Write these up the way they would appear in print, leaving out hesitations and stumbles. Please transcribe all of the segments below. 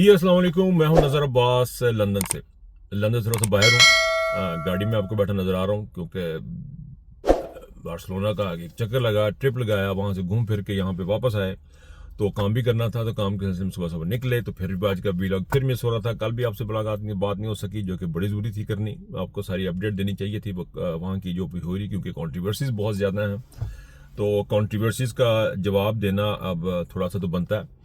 जी अस्सलाम वालेकुम। मैं हूं नज़र अब्बास लंदन से थोड़ा सा बाहर हूं। गाड़ी में आपको बैठा नज़र आ रहा हूं क्योंकि बार्सिलोना का एक चक्कर लगा, ट्रिप लगाया, वहां से घूम फिर के यहाँ पे वापस आए। तो काम भी करना था, तो काम के सिलसिले में सुबह सुबह निकले। तो फिर भी आज का व्लॉग फिर मिस हो रहा था। कल भी आपसे बात नहीं हो सकी, जो कि बड़ी ज़रूरी थी करनी। आपको सारी अपडेट देनी चाहिए थी वहाँ की जो भी हो रही, क्योंकि कॉन्ट्रीवर्सीज बहुत ज़्यादा हैं। तो कॉन्ट्रीवर्सीज का जवाब देना अब थोड़ा सा तो बनता है,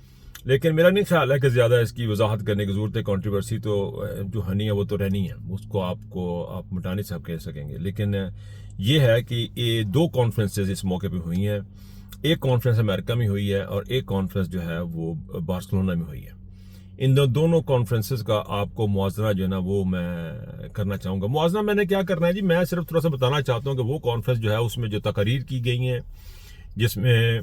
लेकिन मेरा नहीं ख्याल है कि ज़्यादा इसकी वजाहत करने की ज़रूरत है। कंट्रोवर्सी तो जो हनी है वो तो रहनी है, उसको आप मिटा नहीं सब कह सकेंगे। लेकिन ये है कि ये दो कॉन्फ्रेंसेस इस मौके पे हुई हैं। एक कॉन्फ्रेंस अमेरिका में हुई है और एक कॉन्फ्रेंस जो है वो बार्सिलोना में हुई है। इन दोनों कॉन्फ्रेंसेस का आपको मुआवजा जो है ना वो मैं करना चाहूँगा। मुआवजा मैंने क्या करना है जी, मैं सिर्फ थोड़ा सा बताना चाहता हूँ कि वो कॉन्फ्रेंस जो है उसमें जो तकरीर की गई हैं, जिसमें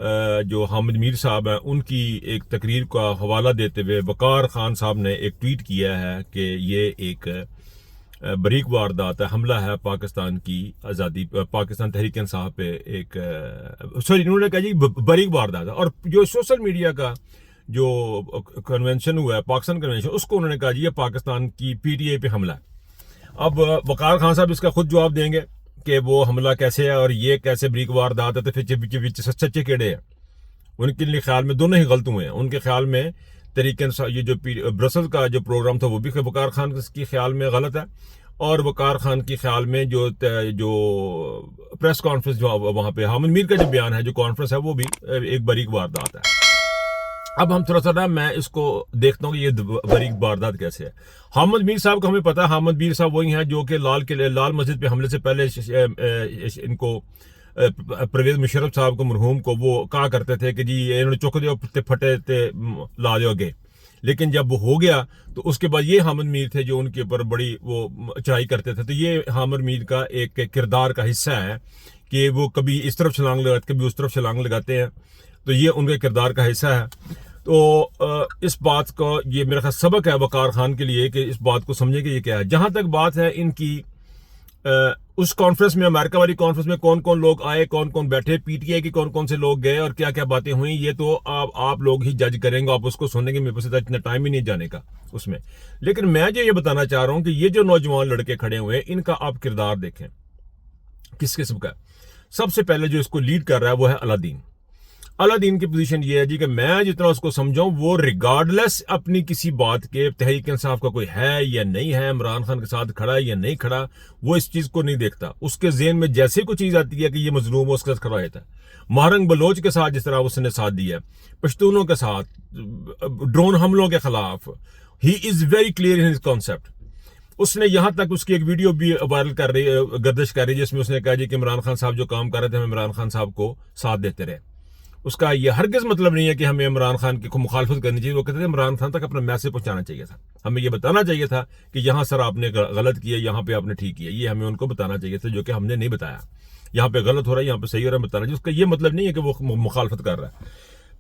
जो हामिद मीर साहब हैं, उनकी एक तकरीर का हवाला देते हुए वकार खान साहब ने एक ट्वीट किया है कि ये एक बरीक वारदात है, हमला है पाकिस्तान की आज़ादी, पाकिस्तान तहरीक इंसाफ पे एक उन्होंने कहा जी बरीक वारदात है। और जो सोशल मीडिया का जो कन्वेंशन हुआ है, पाकिस्तान कन्वेंशन, उसको उन्होंने कहा जी ये पाकिस्तान की पीटीआई पे हमला है। अब वकार खान साहब इसका खुद जवाब देंगे कि वो हमला कैसे है और ये कैसे बरीक वारदात है, तो फिर सच्चे केड़े हैं। उनके ख्याल में दोनों ही गलत हुए हैं। उनके ख्याल में तरीके ये जो ब्रसल्स का जो प्रोग्राम था वो भी वकार खान के ख्याल में गलत है, और वकार खान के ख्याल में जो प्रेस कॉन्फ्रेंस जो वहां पे हामिद मीर का जो बयान है, जो कॉन्फ्रेंस है, वो भी एक बरीक वारदात है। अब हम थोड़ा सा ना मैं इसको देखता हूँ कि ये बरीक वारदात कैसे है। हामिद मीर साहब को हमें पता है, हामिद मीर साहब वही हैं जो कि लाल मस्जिद पे हमले से पहले इनको परवेज मुशर्रफ साहब को, मरहूम को, वो कहा करते थे कि जी इन्होंने चुक दो फटे ते ला दो अगे। लेकिन जब वो हो गया तो उसके बाद ये हामिद मीर थे जो उनके ऊपर बड़ी वो चढ़ाई करते थे। तो ये हामिद मीर का एक किरदार का हिस्सा है कि वो कभी इस तरफ छलांग लगाते, कभी उस तरफ छलांग लगाते हैं। तो ये उनके किरदार का हिस्सा है। तो इस बात का ये मेरा ख्याल सबक है वकार खान के लिए कि इस बात को समझे कि ये क्या है। जहां तक बात है इनकी उस कॉन्फ्रेंस में, अमेरिका वाली कॉन्फ्रेंस में कौन कौन लोग आए, कौन कौन बैठे, पीटीआई के कौन कौन से लोग गए और क्या क्या बातें हुई, ये तो आप लोग ही जज करेंगे, आप उसको सुनेंगे। मेरे पास इतना टाइम ही नहीं जाने का उसमें। लेकिन मैं जो ये बताना चाह रहा हूं कि ये जो नौजवान लड़के खड़े हुए हैं, इनका आप किरदार देखें किस किस्म का। सबसे पहले जो इसको लीड कर रहा है वो है अलादीन। अलादीन की पोजीशन ये है जी कि मैं जितना उसको समझाऊं, वो रिगार्डलेस अपनी किसी बात के तहरीक इंसाफ का कोई है या नहीं है, इमरान खान के साथ खड़ा है या नहीं खड़ा, वो इस चीज को नहीं देखता। उसके ज़हन में जैसे कोई चीज आती है कि ये मजलूम है, उसके साथ खड़ा रहता है। महारंग बलोच के साथ जिस तरह उसने साथ दिया, पश्तूनों के साथ, ड्रोन हमलों के खिलाफ, he is very clear in his concept. उसने यहां तक उसकी एक वीडियो भी वायरल कर रही, गर्दिश कर रही है, जिसमें उसने कहा जी कि इमरान खान साहब जो काम कर रहे थे, हम इमरान खान साहब को साथ देते रहे। उसका यह हरगिज मतलब नहीं है कि हमें इमरान खान की मुखालफत करनी चाहिए। वो कहते थे इमरान खान तक अपना मैसेज पहुंचाना चाहिए था, हमें यह बताना चाहिए था कि यहाँ सर आपने गलत किया, यहाँ पे आपने ठीक किया, ये हमें उनको बताना चाहिए था, जो कि हमने नहीं बताया। यहाँ पे गलत हो रहा है, यहाँ पे सही हो रहा है, बताना चाहिए। उसका ये मतलब नहीं है कि वो मुखालफत कर रहा है।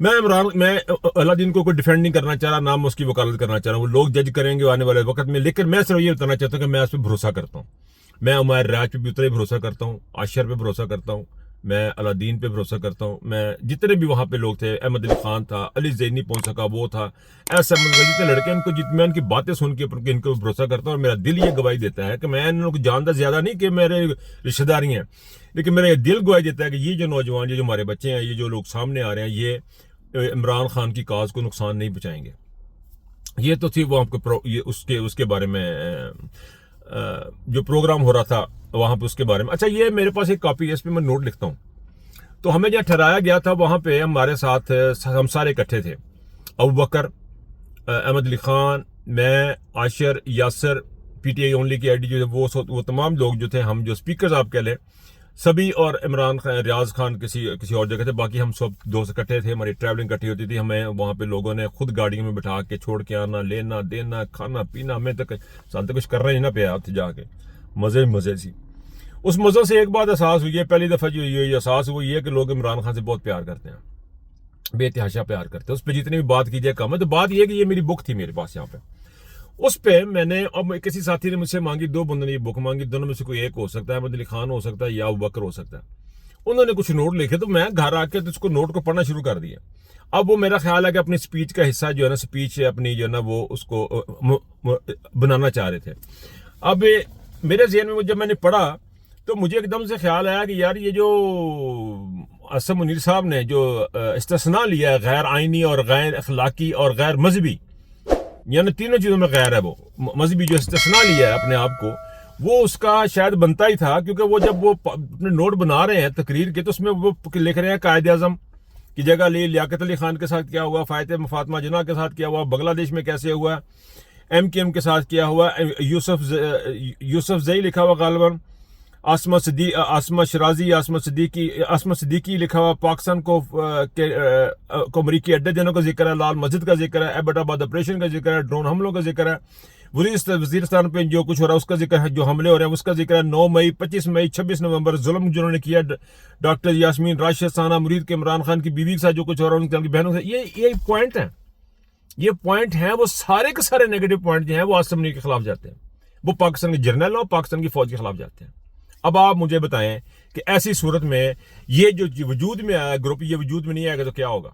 मैं अलादीन को कोई डिफेंड नहीं करना चाह रहा, ना मैं उसकी वकालत करना चाह रहा हूँ, वो लोग जज करेंगे आने वाले वक्त में। लेकिन मैं सिर्फ ये बताना चाहता हूँ कि मैं उस पर भरोसा करता हूँ। मैं उमर राज पे भी उतना ही भरोसा करता हूँ, आशर पे भरोसा करता हूँ, मैं अलादीन पे भरोसा करता हूँ। मैं जितने भी वहां पे लोग थे, अहमद अली खान था, अली ज़ैनी पहुंच सका, वो था, ऐसा जितने लड़के, उनको मैं उनकी बातें सुन के इनको भरोसा करता हूँ। और मेरा दिल ये गवाही देता है कि मैं इन लोगों को जानता ज्यादा नहीं कि मेरे रिश्तेदारी हैं, लेकिन मेरा दिल गवाही देता है कि ये जो नौजवान, ये जो हमारे बच्चे हैं, ये जो लोग सामने आ रहे हैं, ये इमरान खान की काज को नुकसान नहीं पहुंचाएंगे। ये तो थी वो आपको उसके बारे में जो प्रोग्राम हो रहा था वहां पे, उसके बारे में। अच्छा, ये मेरे पास एक कॉपी है, इस पे मैं नोट लिखता हूँ। तो हमें जहाँ ठहराया गया था वहां पे हमारे साथ हम सारे इकट्ठे थे। अबू बकर, अहमद अली खान, मैं, आशिर, यासर, पीटीआई ओनली की आईडी जो है वो तमाम लोग जो थे, हम जो स्पीकर्स आप कह लें सभी, और इमरान खान, रियाज खान किसी और जगह थे। बाकी हम सब दोस्त इकट्ठे थे, हमारी ट्रैवलिंग इकट्ठी होती थी। हमें वहां पे लोगों ने खुद गाड़ियों में बिठा के छोड़ के आना, लेना देना, खाना पीना, हमें तक कुछ कर रहे ही ना पे आते जाके, मजे सी। उस मजे से एक बात एहसास हुई है, पहली दफा जो ये एहसास हुई है कि लोग इमरान खान से बहुत प्यार करते हैं, बेतहाशा प्यार करते हैं। उस पर जितनी भी बात कीजिए कम है। तो बात यह कि ये मेरी बुक थी मेरे पास यहाँ पे, उस पे मैंने, अब किसी साथी ने मुझसे मांगी, दो बंदों ने ये बुक मांगी, दोनों में से कोई एक हो सकता है, अहमद अली खान हो सकता है या अबू बकर हो सकता है। انہوں نے کچھ نوٹ لکھے تو میں گھر آ کے تو اس کو نوٹ کو پڑھنا شروع کر دیا. اب وہ میرا خیال ہے کہ اپنی سپیچ کا حصہ جو ہے نا, سپیچ اپنی جو ہے نا وہ اس کو بنانا چاہ رہے تھے. اب میرے ذہن میں جب میں نے پڑھا تو مجھے ایک دم سے خیال آیا کہ یار یہ جو عاصم منیر صاحب نے جو استثناء لیا ہے غیر آئینی اور غیر اخلاقی اور غیر مذہبی, یعنی تینوں چیزوں میں غیر ہے, وہ مذہبی جو استثناء لیا ہے اپنے آپ کو, وہ اس کا شاید بنتا ہی تھا. کیونکہ وہ جب وہ اپنے نوٹ بنا رہے ہیں تقریر کے تو اس میں وہ لکھ رہے ہیں قائد اعظم کی جگہ لی لیاقت علی خان کے ساتھ کیا ہوا, فاطمہ جناح کے ساتھ کیا ہوا, بنگلہ دیش میں کیسے ہوا, MKM کے ساتھ کیا ہوا, یوسف زئی لکھا ہوا غالباً, عاصمہ شرازی, عاصمہ صدیقی لکھا ہوا, پاکستان کو امریکی اڈے دینے کا ذکر ہے, لال مسجد کا ذکر ہے, ایبٹ آباد آپریشن کا ذکر ہے, ڈرون حملوں کا ذکر ہے, وزیرستان پہ جو کچھ ہو رہا ہے اس کا ذکر ہے, جو حملے ہو رہے ہیں اس کا ذکر ہے, 9 مئی 25 مئی 26 نومبر ظلم جنہوں نے کیا ڈاکٹر یاسمین راشد ثانہ مرید کے عمران خان کی بیوی کے ساتھ جو کچھ ہو رہا ہے ان کی بہنوں سے, یہ پوائنٹ ہیں, یہ پوائنٹ ہیں. وہ سارے کے سارے نیگیٹو پوائنٹ جو ہیں وہ عاصم منیر کے خلاف جاتے ہیں, وہ پاکستان کے جرنل اور پاکستان کی فوج کے خلاف جاتے ہیں. اب آپ مجھے بتائیں کہ ایسی صورت میں یہ جو وجود میں آیا گروپ, یہ وجود میں نہیں آئے گا تو کیا ہوگا؟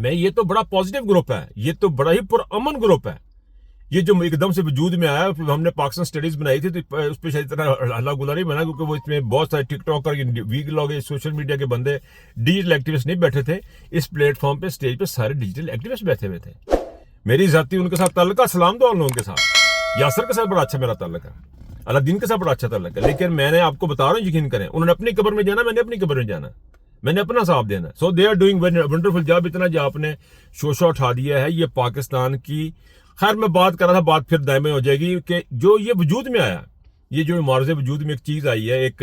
یہ تو بڑا پازیٹیو گروپ ہے, یہ تو بڑا ہی پرامن گروپ ہے. یہ جو ایک دم سے وجود میں آیا, ہم نے پاکستان سٹڈیز بنائی تھی تو اس پہ شاید اتنا اللہ گلا نہیں بنا, کیونکہ وہ اس میں بہت سارے ٹک ٹاک اور ویک لوگ سوشل میڈیا کے بندے ڈیجیٹل ایکٹیوسٹ نہیں بیٹھے تھے اس پلیٹ فارم پہ, سٹیج پہ سارے ڈیجیٹل ایکٹیوسٹ بیٹھے ہوئے تھے. میری ذاتی ان کے ساتھ تعلق ہے, سلام دو ان لوگوں کے ساتھ, یاسر کے ساتھ بڑا اچھا میرا تعلق ہے, اللہ دین کے ساتھ بڑا اچھا تعلق ہے. لیکن میں نے آپ کو بتا رہا ہوں, یقین کریں, انہوں نے اپنی قبر میں جانا, میں نے اپنی قبر میں جانا, میں نے اپنا حساب دینا. So they are doing wonderful job. اتنا جو آپ نے شوشہ اٹھا دیا ہے یہ پاکستان کی. خیر میں بات کر رہا تھا, بات پھر دائمی ہو جائے گی کہ جو یہ وجود میں آیا, یہ جو معارضے وجود میں ایک چیز آئی ہے, ایک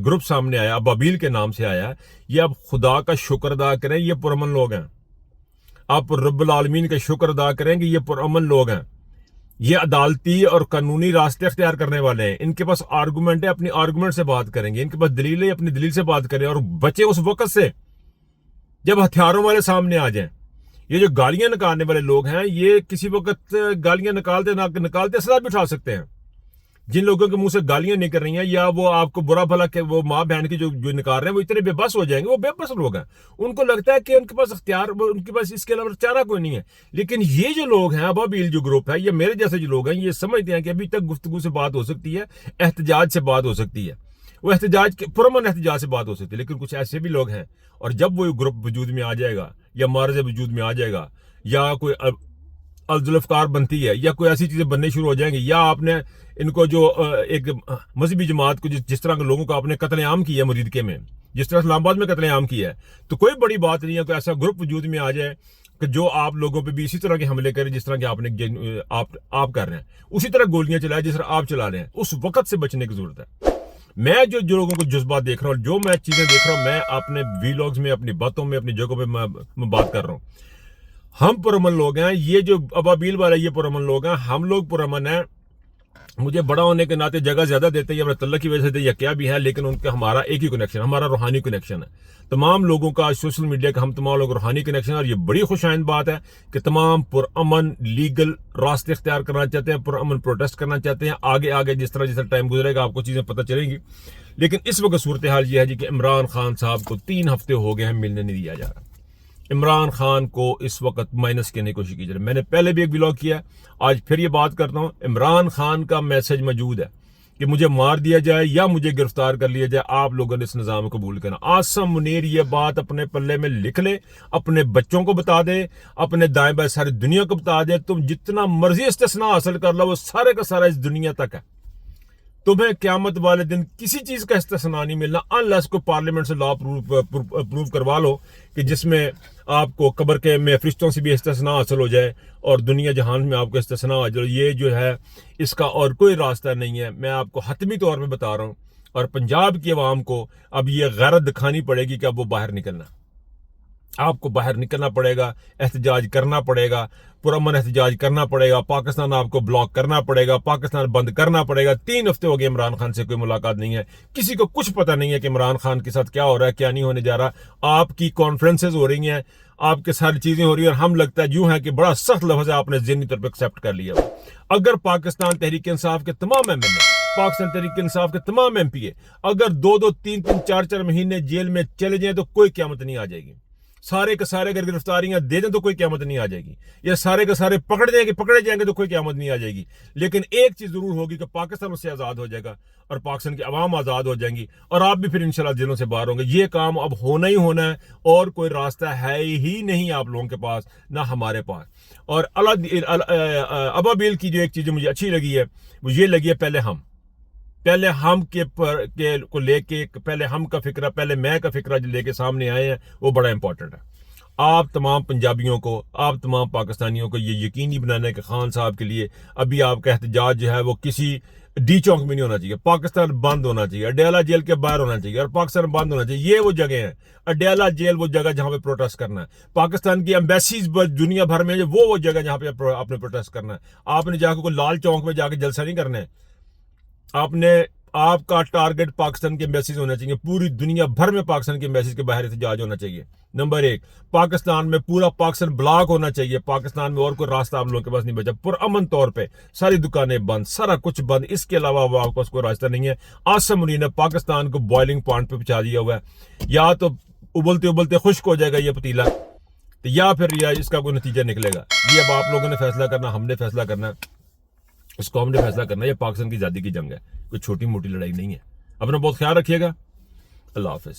گروپ سامنے آیا, ابابیل کے نام سے آیا, یہ آپ خدا کا شکر ادا کریں, یہ پرامن لوگ ہیں. آپ رب العالمین کا شکر ادا کریں کہ یہ پرامن لوگ ہیں, یہ عدالتی اور قانونی راستے اختیار کرنے والے ہیں. ان کے پاس آرگومنٹ ہے, اپنی آرگومنٹ سے بات کریں گے, ان کے پاس دلیل ہے, اپنی دلیل سے بات کریں, اور بچے اس وقت سے جب ہتھیاروں والے سامنے آ جائیں. یہ جو گالیاں نکالنے والے لوگ ہیں, یہ کسی وقت گالیاں نکالتے سزا بھی اٹھا سکتے ہیں. جن لوگوں کے منہ سے گالیاں نکل رہی ہیں یا وہ آپ کو برا بھلا کہ وہ ماں بہن کی جو نکال رہے ہیں, وہ اتنے بے بس ہو جائیں گے. وہ بے بس لوگ ہیں, ان کو لگتا ہے کہ ان کے پاس اختیار, ان کے پاس اس کے علاوہ چارہ کوئی نہیں ہے. لیکن یہ جو لوگ ہیں, ابابیل جو گروپ ہے, یہ میرے جیسے جو لوگ ہیں, یہ سمجھتے ہیں کہ ابھی تک گفتگو سے بات ہو سکتی ہے, احتجاج سے بات ہو سکتی ہے, وہ پرامن احتجاج سے بات ہو سکتی ہے. لیکن کچھ ایسے بھی لوگ ہیں, اور جب وہ گروپ وجود میں آ جائے گا یا معارضہ وجود میں آ جائے گا, یا کوئی الذوالافکار بنتی ہے, یا کوئی ایسی چیزیں بننے شروع ہو جائیں گی, یا آپ نے ان کو جو ایک مذہبی جماعت کو جس طرح کے لوگوں کو آپ نے قتل عام کیا ہے مریدکے میں, جس طرح اسلام آباد میں قتل عام کیا ہے, تو کوئی بڑی بات نہیں ہے کہ ایسا گروپ وجود میں آ جائے کہ جو آپ لوگوں پہ بھی اسی طرح کے حملے کرے جس طرح کہ آپ کر رہے ہیں, اسی طرح گولیاں چلائے جس طرح آپ چلا رہے ہیں. اس وقت سے بچنے کی ضرورت ہے. میں جو لوگوں کو جذبات دیکھ رہا ہوں, جو میں چیزیں دیکھ رہا ہوں, میں اپنے ویلاگز میں, اپنی باتوں میں, اپنی جگہوں پہ میں بات کر رہا ہوں. ہم پرامن لوگ ہیں, یہ جو ابابیل والا یہ پرامن لوگ ہیں, ہم لوگ پرامن ہیں. مجھے بڑا ہونے کے ناطے جگہ زیادہ دیتے ہیں, یا تعلق کی وجہ سے یا کیا بھی ہے, لیکن ان کا ہمارا ایک ہی کنیکشن, ہمارا روحانی کنیکشن ہے. تمام لوگوں کا سوشل میڈیا کا ہم تمام لوگ روحانی کنیکشن, اور یہ بڑی خوش آئند بات ہے کہ تمام پرامن لیگل راستے اختیار کرنا چاہتے ہیں, پرامن پروٹیسٹ کرنا چاہتے ہیں. آگے جس طرح ٹائم گزرے گا آپ کو چیزیں پتہ چلیں گی. لیکن اس وقت صورتحال یہ ہے جی کہ عمران خان صاحب کو 3 ہفتے ہو گئے ہیں ملنے نہیں دیا جا رہا. عمران خان کو اس وقت مائنس کرنے کی کوشش کی جا رہی ہے. میں نے پہلے بھی ایک ولاگ کیا, آج پھر یہ بات کرتا ہوں. عمران خان کا میسج موجود ہے کہ مجھے مار دیا جائے یا مجھے گرفتار کر لیا جائے, آپ لوگوں نے اس نظام کو قبول کرنا. عاصم منیر یہ بات اپنے پلے میں لکھ لے, اپنے بچوں کو بتا دے, اپنے دائیں بائیں ساری دنیا کو بتا دے. تم جتنا مرضی استثناء حاصل کر لو, وہ سارے کا سارا اس دنیا تک ہے. تمہیں قیامت والے دن کسی چیز کا استثناء نہیں ملنا, انلیس کو پارلیمنٹ سے لا پروو کروا لو کہ جس میں آپ کو قبر کے میں فرشتوں سے بھی استثناء حاصل ہو جائے اور دنیا جہان میں آپ کو استثناء ہو جائے. یہ جو ہے اس کا اور کوئی راستہ نہیں ہے. میں آپ کو حتمی طور پہ بتا رہا ہوں, اور پنجاب کی عوام کو اب یہ غیرت دکھانی پڑے گی کہ اب وہ باہر نکلنا, آپ کو باہر نکلنا پڑے گا, احتجاج کرنا پڑے گا, پرامن احتجاج کرنا پڑے گا. پاکستان آپ کو بلاک کرنا پڑے گا, پاکستان بند کرنا پڑے گا. 3 ہفتے ہو گئے عمران خان سے کوئی ملاقات نہیں ہے. کسی کو کچھ پتہ نہیں ہے کہ عمران خان کے ساتھ کیا ہو رہا ہے, کیا نہیں ہونے جا رہا. آپ کی کانفرنسز ہو رہی ہیں, آپ کے ساری چیزیں ہو رہی ہیں, اور ہم لگتا ہے یوں ہے کہ بڑا سخت لفظ ہے آپ نے ذہنی طور پہ ایکسیپٹ کر لیا. اگر پاکستان تحریک انصاف کے تمام ایم این اے पाकिस्तान तहरीक इंसाफ के तमाम एमपी अगर 2-2, 3-3, 4-4 महीने जेल में चले जाएं तो कोई क़यामत नहीं आ जाएगी। सारे के सारे अगर गिरफ्तारियां दे दें तो कोई क़यामत नहीं आ जाएगी, या सारे के सारे पकड़े जाएंगे तो कोई क़यामत नहीं आ जाएगी। लेकिन एक चीज जरूर होगी कि पाकिस्तान उससे आजाद हो जाएगा और पाकिस्तान की आवाम आजाद हो जाएंगी और आप भी फिर इंशाल्लाह जेलों से बाहर होंगे। ये काम अब होना ही होना है और कोई रास्ता है ही नहीं आप लोगों के पास, ना हमारे पास। और अबाबिल की जो एक चीज मुझे अच्छी लगी है वो ये लगी है, पहले हम के को लेके, पहले हम का फिक्रा, पहले मैं का फिक्रा जो लेके सामने आए हैं वो बड़ा इंपॉर्टेंट है। आप तमाम पंजाबियों को, आप तमाम पाकिस्तानियों को ये यकीनी बनाना है कि खान साहब के लिए अभी आपका एहतजाज जो है वो किसी डी चौक में नहीं होना चाहिए, पाकिस्तान बंद होना चाहिए, अडयाला जेल के बाहर होना चाहिए और पाकिस्तान बंद होना चाहिए। ये वो जगह है, अडयाला जेल वो जगह जहां पे प्रोटेस्ट करना है। पाकिस्तान की एम्बेसीज दुनिया भर में वो जगह जहां पे आपने प्रोटेस्ट करना है। आपने जाकर कोई लाल चौक में जाकर जलसा नहीं करना है, आपका टारगेट पाकिस्तान के एम्बेसीज होना चाहिए। पूरी दुनिया भर में पाकिस्तान के एम्बेसीज के बाहर एहतजाज होना चाहिए। नंबर 1, पाकिस्तान में पूरा पाकिस्तान ब्लॉक होना चाहिए। पाकिस्तान में और कोई रास्ता आप लोगों के पास नहीं बचा, पुरअमन तौर पे सारी दुकानें बंद, सारा कुछ बंद। इसके अलावा आपके पास कोई रास्ता नहीं है। आसिम मुनीर ने पाकिस्तान को बॉइलिंग पॉइंट पे पहुंचा दिया हुआ है। या तो उबलते उबलते खुश्क हो जाएगा ये पतीला, तो या फिर इसका कोई नतीजा निकलेगा। ये अब आप लोगों ने फैसला करना, हमने फैसला करना है, इस कौम ने फैसला करना है। ये पाकिस्तान की आजादी की जंग है, कोई छोटी मोटी लड़ाई नहीं है। अपना बहुत ख्याल रखिएगा। अल्लाह हाफिज।